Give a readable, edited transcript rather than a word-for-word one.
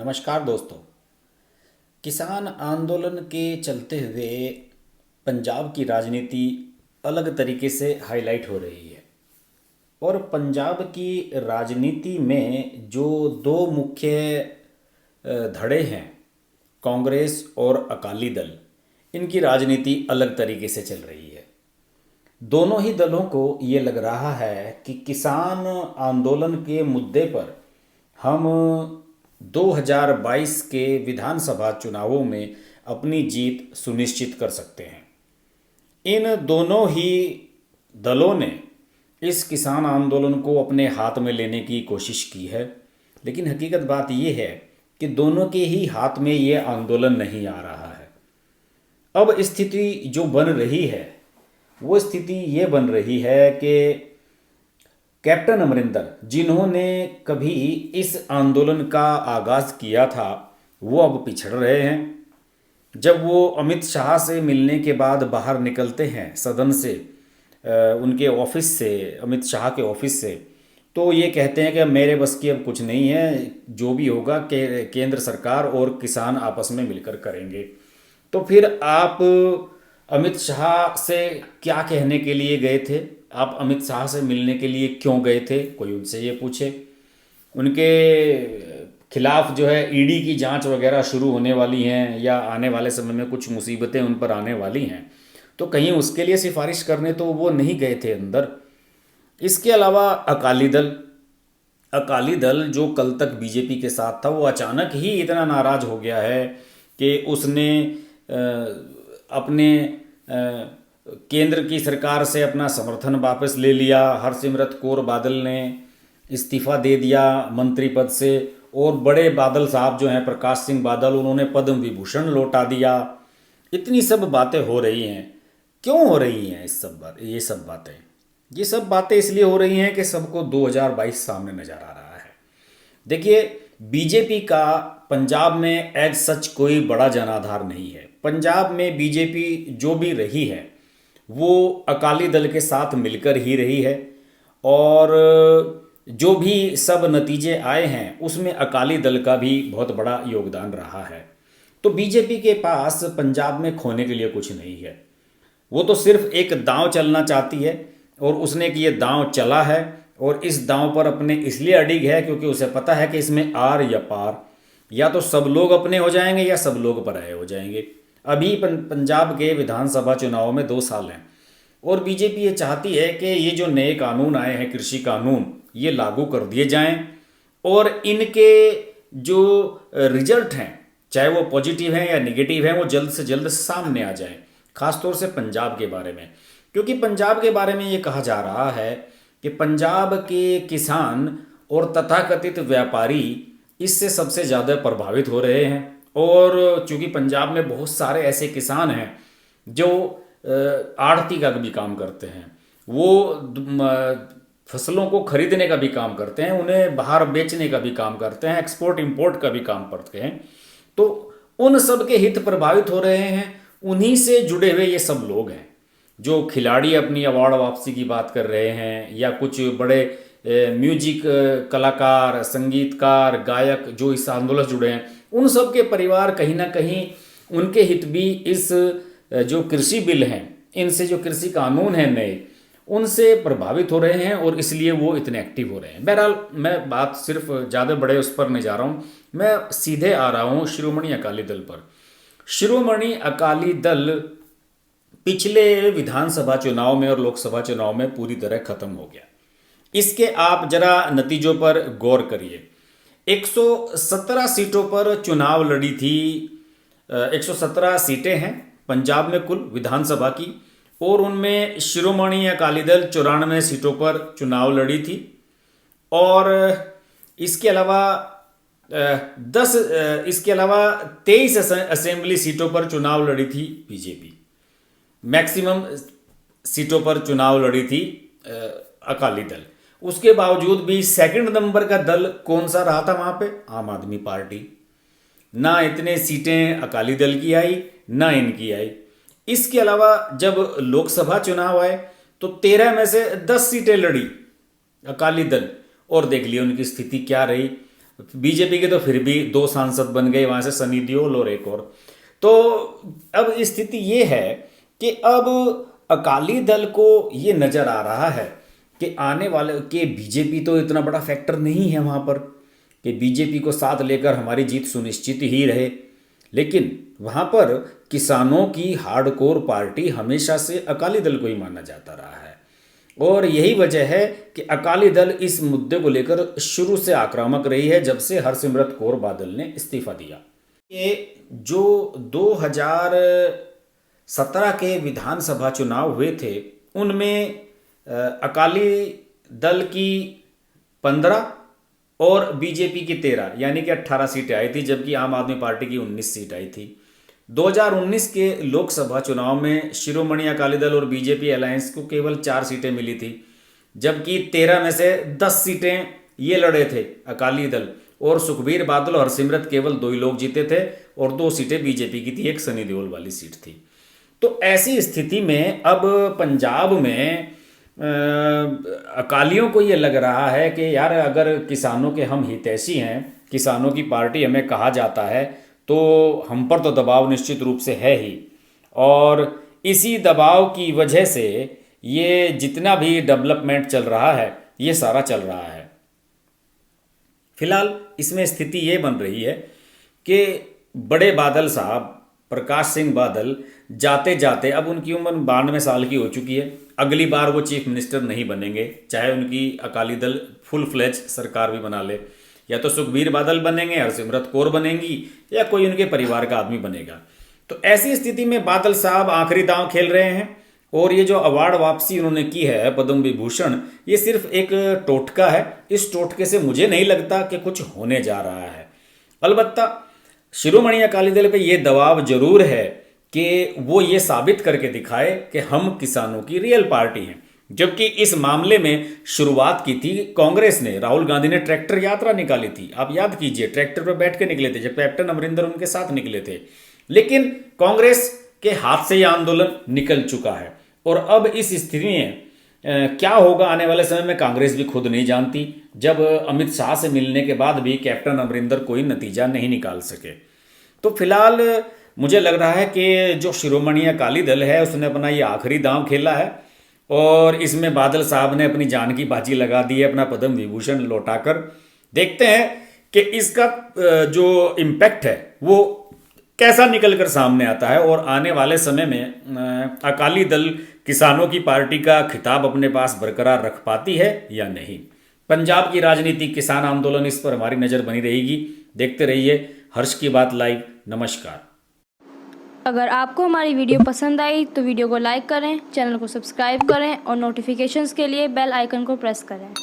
नमस्कार दोस्तों। किसान आंदोलन के चलते हुए पंजाब की राजनीति अलग तरीके से हाईलाइट हो रही है। और पंजाब की राजनीति में जो दो मुख्य धड़े हैं, कांग्रेस और अकाली दल, इनकी राजनीति अलग तरीके से चल रही है। दोनों ही दलों को ये लग रहा है कि किसान आंदोलन के मुद्दे पर हम 2022 के विधानसभा चुनावों में अपनी जीत सुनिश्चित कर सकते हैं। इन दोनों ही दलों ने इस किसान आंदोलन को अपने हाथ में लेने की कोशिश की है, लेकिन हकीकत बात यह है कि दोनों के ही हाथ में ये आंदोलन नहीं आ रहा है। अब स्थिति जो बन रही है वो स्थिति ये बन रही है कि कैप्टन अमरिंदर, जिन्होंने कभी इस आंदोलन का आगाज़ किया था, वो अब पिछड़ रहे हैं। जब वो अमित शाह से मिलने के बाद बाहर निकलते हैं सदन से, उनके ऑफिस से, अमित शाह के ऑफिस से, तो ये कहते हैं कि मेरे बस की अब कुछ नहीं है, जो भी होगा केंद्र सरकार और किसान आपस में मिलकर करेंगे। तो फिर आप अमित शाह से क्या कहने के लिए गए थे? आप अमित शाह से मिलने के लिए क्यों गए थे? कोई उनसे ये पूछे। उनके खिलाफ जो है ईडी की जांच वगैरह शुरू होने वाली हैं, या आने वाले समय में कुछ मुसीबतें उन पर आने वाली हैं, तो कहीं उसके लिए सिफारिश करने तो वो नहीं गए थे अंदर। इसके अलावा अकाली दल जो कल तक बीजेपी के साथ था, वो अचानक ही इतना नाराज हो गया है कि उसने अपने केंद्र की सरकार से अपना समर्थन वापस ले लिया। हरसिमरत कौर बादल ने इस्तीफा दे दिया मंत्री पद से, और बड़े बादल साहब जो हैं, प्रकाश सिंह बादल, उन्होंने पद्म विभूषण लौटा दिया। इतनी सब बातें हो रही हैं। क्यों हो रही हैं ये सब बातें इसलिए हो रही हैं कि सबको 2022 सामने नजर आ रहा है। देखिए, बीजेपी का पंजाब में एज सच कोई बड़ा जनाधार नहीं है। पंजाब में बीजेपी जो भी रही है वो अकाली दल के साथ मिलकर ही रही है, और जो भी सब नतीजे आए हैं उसमें अकाली दल का भी बहुत बड़ा योगदान रहा है। तो बीजेपी के पास पंजाब में खोने के लिए कुछ नहीं है। वो तो सिर्फ एक दांव चलना चाहती है, और उसने कि ये दांव चला है, और इस दांव पर अपने इसलिए अडिग है क्योंकि उसे पता है कि इसमें आर या पार, या तो सब लोग अपने हो जाएंगे या सब लोग पराये हो जाएंगे। अभी पंजाब के विधानसभा चुनाव में 2 साल हैं, और बीजेपी ये चाहती है कि ये जो नए कानून आए हैं, कृषि कानून, ये लागू कर दिए जाएं, और इनके जो रिजल्ट हैं, चाहे वो पॉजिटिव हैं या नेगेटिव हैं, वो जल्द से जल्द सामने आ जाएं। खासतौर से पंजाब के बारे में, क्योंकि पंजाब के बारे में ये कहा जा रहा है कि पंजाब के किसान और तथाकथित व्यापारी इससे सबसे ज़्यादा प्रभावित हो रहे हैं। और चूंकि पंजाब में बहुत सारे ऐसे किसान हैं जो आड़ती का भी काम करते हैं, वो फसलों को खरीदने का भी काम करते हैं, उन्हें बाहर बेचने का भी काम करते हैं, एक्सपोर्ट इंपोर्ट का भी काम करते हैं। तो उन सब के हित प्रभावित हो रहे हैं। उन्हीं से जुड़े हुए ये सब लोग हैं। जो खिलाड़ी अपनी अवार्ड वापसी की बात कर रहे हैं, या कुछ बड़े म्यूजिक कलाकार, संगीतकार, गायक जो इस आंदोलन से जुड़े हैं, उन सब के परिवार कहीं ना कहीं उनके हित भी इस जो कृषि बिल हैं, इनसे जो कृषि कानून हैं नए, उनसे प्रभावित हो रहे हैं, और इसलिए वो इतने एक्टिव हो रहे हैं। बहरहाल, मैं बात सिर्फ ज़्यादा बड़े उस पर नहीं जा रहा हूँ, मैं सीधे आ रहा हूँ शिरोमणि अकाली दल पर। शिरोमणि अकाली दल पिछले विधानसभा चुनाव में और लोकसभा चुनाव में पूरी तरह खत्म हो गया। इसके आप जरा नतीजों पर गौर करिए। 117 सीटों पर चुनाव लड़ी थी। 117 सीटें हैं पंजाब में कुल विधानसभा की, और उनमें शिरोमणि अकाली दल 94 सीटों पर चुनाव लड़ी थी। और इसके अलावा 23 असेंबली सीटों पर चुनाव लड़ी थी बीजेपी। मैक्सिमम सीटों पर चुनाव लड़ी थी अकाली दल। उसके बावजूद भी सेकंड नंबर का दल कौन सा रहा था वहां पे? आम आदमी पार्टी। ना इतने सीटें अकाली दल की आई, ना इनकी आई। इसके अलावा जब लोकसभा चुनाव आए तो 13 में से 10 सीटें लड़ी अकाली दल, और देख लिया उनकी स्थिति क्या रही। बीजेपी के तो फिर भी 2 सांसद बन गए, वहाँ से सनी देओल और एक और। तो अब स्थिति ये है कि अब अकाली दल को ये नज़र आ रहा है कि आने वाले के बीजेपी तो इतना बड़ा फैक्टर नहीं है वहाँ पर कि बीजेपी को साथ लेकर हमारी जीत सुनिश्चित ही रहे। लेकिन वहाँ पर किसानों की हार्डकोर पार्टी हमेशा से अकाली दल को ही माना जाता रहा है, और यही वजह है कि अकाली दल इस मुद्दे को लेकर शुरू से आक्रामक रही है जब से हरसिमरत कौर बादल ने इस्तीफा दिया। ये जो 2017 के विधानसभा चुनाव हुए थे उनमें अकाली दल की 15 और बीजेपी की 13 यानी कि 18 सीटें आई थी, जबकि आम आदमी पार्टी की 19 सीट आई थी। 2019 के लोकसभा चुनाव में शिरोमणि अकाली दल और बीजेपी अलायंस को केवल 4 सीटें मिली थी, जबकि 13 में से 10 सीटें ये लड़े थे अकाली दल, और सुखबीर बादल और हरसिमरत केवल 2 ही लोग जीते थे और 2 सीटें बीजेपी की थी, एक सनी देओल वाली सीट थी। तो ऐसी स्थिति में अब पंजाब में अकालियों को ये लग रहा है कि यार अगर किसानों के हम हितैषी हैं, किसानों की पार्टी हमें कहा जाता है, तो हम पर तो दबाव निश्चित रूप से है ही, और इसी दबाव की वजह से ये जितना भी डेवलपमेंट चल रहा है ये सारा चल रहा है। फिलहाल इसमें स्थिति ये बन रही है कि बड़े बादल साहब प्रकाश सिंह बादल जाते जाते, अब उनकी उम्र 92 साल की हो चुकी है, अगली बार वो चीफ मिनिस्टर नहीं बनेंगे, चाहे उनकी अकाली दल फुल फ्लेज सरकार भी बना ले। या तो सुखबीर बादल बनेंगे, हरसिमरत कौर बनेंगी, या कोई उनके परिवार का आदमी बनेगा। तो ऐसी स्थिति में बादल साहब आखिरी दांव खेल रहे हैं, और ये जो अवार्ड वापसी उन्होंने की है पद्म विभूषण, ये सिर्फ एक टोटका है। इस टोटके से मुझे नहीं लगता कि कुछ होने जा रहा है। अलबत्ता शिरोमणि अकाली दल पे ये दबाव जरूर है कि वो ये साबित करके दिखाए कि हम किसानों की रियल पार्टी हैं, जबकि इस मामले में शुरुआत की थी कांग्रेस ने। राहुल गांधी ने ट्रैक्टर यात्रा निकाली थी, आप याद कीजिए, ट्रैक्टर पर बैठ के निकले थे, जब कैप्टन अमरिंदर उनके साथ निकले थे। लेकिन कांग्रेस के हाथ से यह आंदोलन निकल चुका है, और अब इस स्थिति में क्या होगा आने वाले समय में कांग्रेस भी खुद नहीं जानती, जब अमित शाह से मिलने के बाद भी कैप्टन अमरिंदर कोई नतीजा नहीं निकाल सके। तो फिलहाल मुझे लग रहा है कि जो शिरोमणि अकाली दल है उसने अपना ये आखिरी दांव खेला है, और इसमें बादल साहब ने अपनी जान की बाजी लगा दी है अपना पद्म विभूषण लौटाकर। देखते हैं कि इसका जो इम्पैक्ट है वो कैसा निकलकर सामने आता है, और आने वाले समय में अकाली दल किसानों की पार्टी का खिताब अपने पास बरकरार रख पाती है या नहीं। पंजाब की राजनीति, किसान आंदोलन, इस पर हमारी नज़र बनी रहेगी। देखते रहिए हर्ष की बात लाइव। नमस्कार। अगर आपको हमारी वीडियो पसंद आई तो वीडियो को लाइक करें, चैनल को सब्सक्राइब करें और नोटिफिकेशंस के लिए बेल आइकन को प्रेस करें।